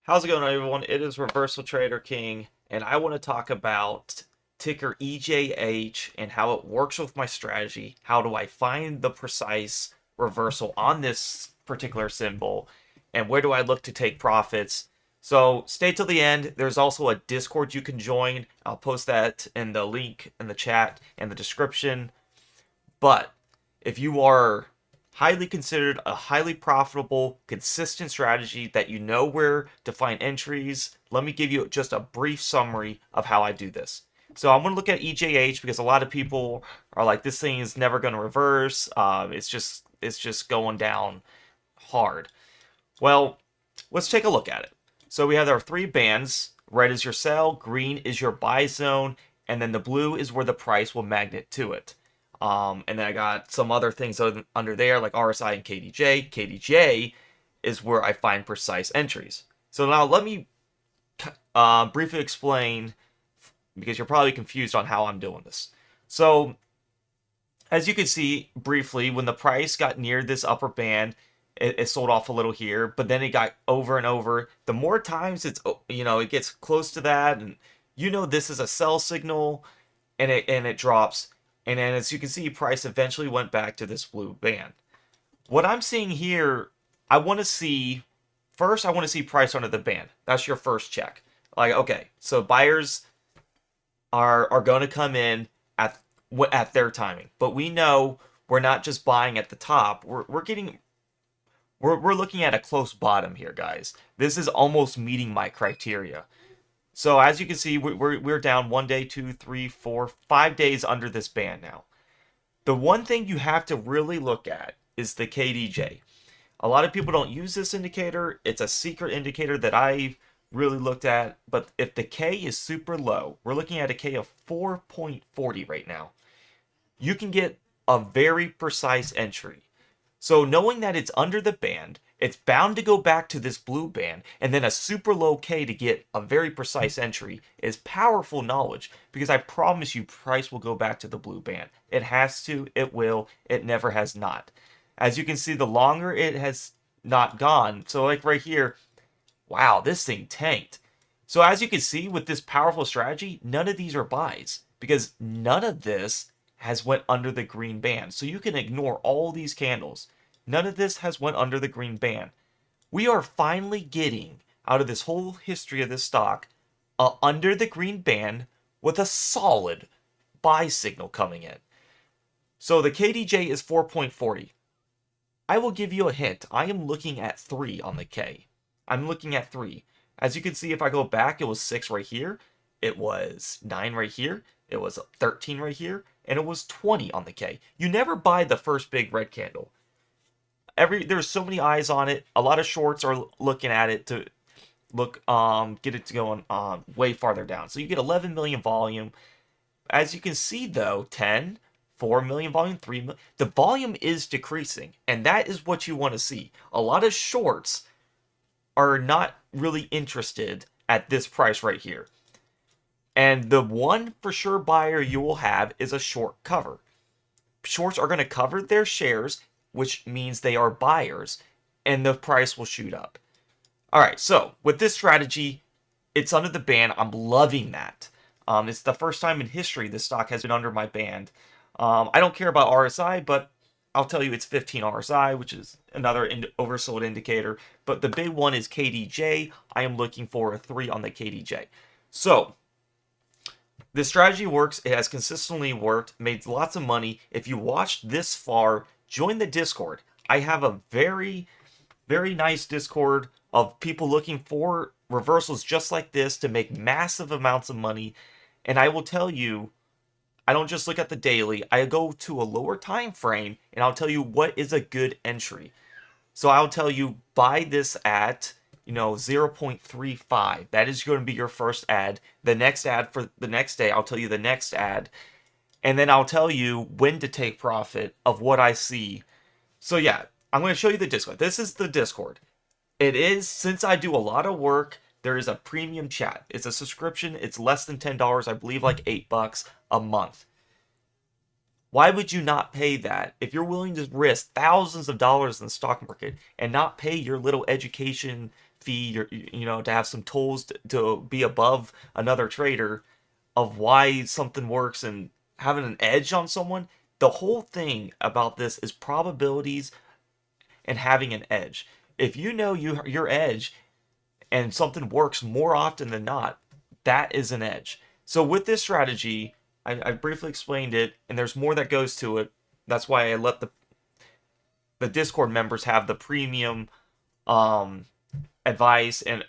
How's it going, everyone? It is Reversal Trader King, and I want to talk about ticker EJH and how it works with my strategy. How do I find the precise reversal on this particular symbol, and where do I look to take profits? So stay till the end. There's also a Discord you can join. I'll post that in the link in the chat and the description. But if you are highly considered a highly profitable, consistent strategy that you know where to find entries, let me give you just a brief summary of how I do this. So I'm going to look at EJH because a lot of people are like, this thing is never going to reverse. It's just going down hard. Well, let's take a look at it. So we have our three bands. Red is your sell, green is your buy zone, and then the blue is where the price will magnet to it. And then I got some other things under there like RSI and KDJ. KDJ is where I find precise entries. So now let me briefly explain, because you're probably confused on how I'm doing this. So as you can see briefly, when the price got near this upper band, it sold off a little here, but then it got over and over. The more times it gets close to that, and this is a sell signal, and it drops. And then as you can see, price eventually went back to this blue band. What I'm seeing here, I want to see price under the band. That's your first check. Like, okay, so buyers are going to come in at their timing, but we know we're not just buying at the top. We're looking at a close bottom here, guys. This is almost meeting my criteria. So as you can see, we're down 1 day, 2, 3, 4, 5 days under this band now. The one thing you have to really look at is the KDJ. A lot of people don't use this indicator. It's a secret indicator that I've really looked at. But if the K is super low, we're looking at a K of 4.40 right now, you can get a very precise entry. So knowing that it's under the band, it's bound to go back to this blue band, and then a super low K to get a very precise entry is powerful knowledge, because I promise you price will go back to the blue band. It has to, it will, it never has not. As you can see, the longer it has not gone, so like right here, wow, this thing tanked. So as you can see with this powerful strategy, none of these are buys, because none of this has went under the green band. So you can ignore all these candles. None of this has went under the green band. We are finally getting out of this whole history of this stock under the green band with a solid buy signal coming in. So the KDJ is 4.40. I will give you a hint. I am looking at 3 on the K. I'm looking at 3. As you can see, if I go back, it was 6 right here. It was 9 right here. It was 13 right here. And it was 20 on the K. You never buy the first big red candle. There's so many eyes on it. A lot of shorts are looking at it to get it to going way farther down. So you get 11 million volume. As you can see though, 10, 4 million volume, 3 million. The volume is decreasing, and that is what you want to see. A lot of shorts are not really interested at this price right here. And the one for sure buyer you will have is a short cover. Shorts are going to cover their shares, which means they are buyers, and the price will shoot up. All right, so with this strategy, it's under the band. I'm loving that. It's the first time in history this stock has been under my band. I don't care about RSI, but I'll tell you it's 15 RSI, which is another oversold indicator. But the big one is KDJ. I am looking for a 3 on the KDJ. So this strategy works. It has consistently worked, made lots of money. If you watched this far, join the Discord. I have a very, very nice Discord of people looking for reversals just like this to make massive amounts of money. And I will tell you, I don't just look at the daily. I go to a lower time frame, and I'll tell you what is a good entry. So I'll tell you, buy this at 0.35. That is going to be your first ad. The next ad for the next day, I'll tell you the next ad. And then I'll tell you when to take profit of what I see. So yeah, I'm going to show you the Discord. This is the Discord. It is, since I do a lot of work, there is a premium chat. It's a subscription. It's less than $10, I believe like $8 a month. Why would you not pay that if you're willing to risk thousands of dollars in the stock market and not pay your little education fee, to have some tools to be above another trader of why something works and having an edge on someone. The whole thing about this is probabilities and having an edge. If you know your edge and something works more often than not, that is an edge. So with this strategy, I briefly explained it, and there's more that goes to it. That's why I let the Discord members have the premium um, advice and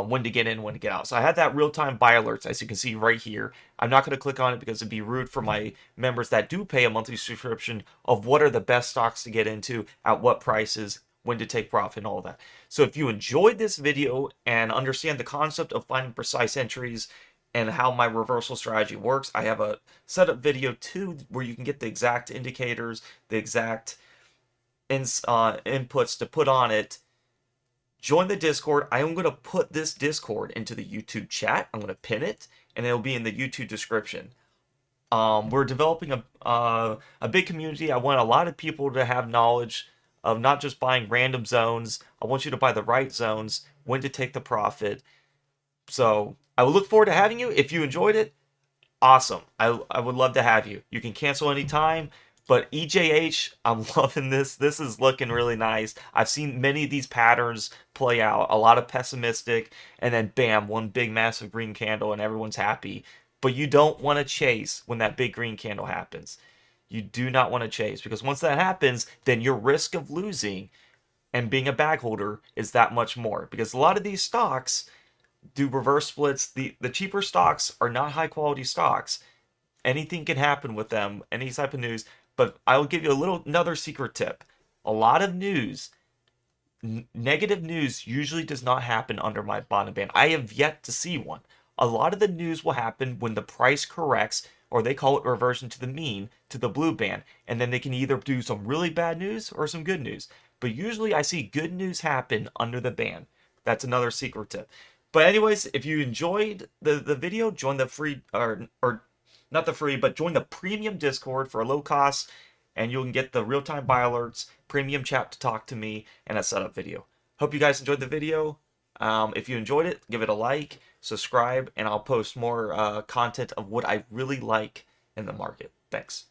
when to get in, when to get out. So I had that real-time buy alerts, as you can see right here. I'm not going to click on it because it'd be rude for my members that do pay a monthly subscription of what are the best stocks to get into, at what prices, when to take profit, and all that. So if you enjoyed this video and understand the concept of finding precise entries and how my reversal strategy works, I have a setup video too where you can get the exact indicators, the exact inputs to put on it. Join the Discord. I am going to put this Discord into the YouTube chat. I'm going to pin it, and it'll be in the YouTube description. We're developing a big community. I want a lot of people to have knowledge of not just buying random zones. I want you to buy the right zones, when to take the profit. So I will look forward to having you. If you enjoyed it, awesome. I would love to have you. You can cancel anytime. But EJH, I'm loving this. This is looking really nice. I've seen many of these patterns play out. A lot of pessimistic, and then bam, one big massive green candle, and everyone's happy. But you don't want to chase when that big green candle happens. You do not want to chase, because once that happens, then your risk of losing and being a bag holder is that much more. Because a lot of these stocks do reverse splits. The cheaper stocks are not high quality stocks. Anything can happen with them, any type of news. But I'll give you another secret tip. A lot of news, negative news, usually does not happen under my bottom band. I have yet to see one. A lot of the news will happen when the price corrects, or they call it reversion to the mean, to the blue band. And then they can either do some really bad news or some good news. But usually I see good news happen under the band. That's another secret tip. But anyways, if you enjoyed the video, join the free, or not the free, but join the premium Discord for a low cost, and you can get the real-time buy alerts, premium chat to talk to me, and a setup video. Hope you guys enjoyed the video. If you enjoyed it, give it a like, subscribe, and I'll post more content of what I really like in the market. Thanks.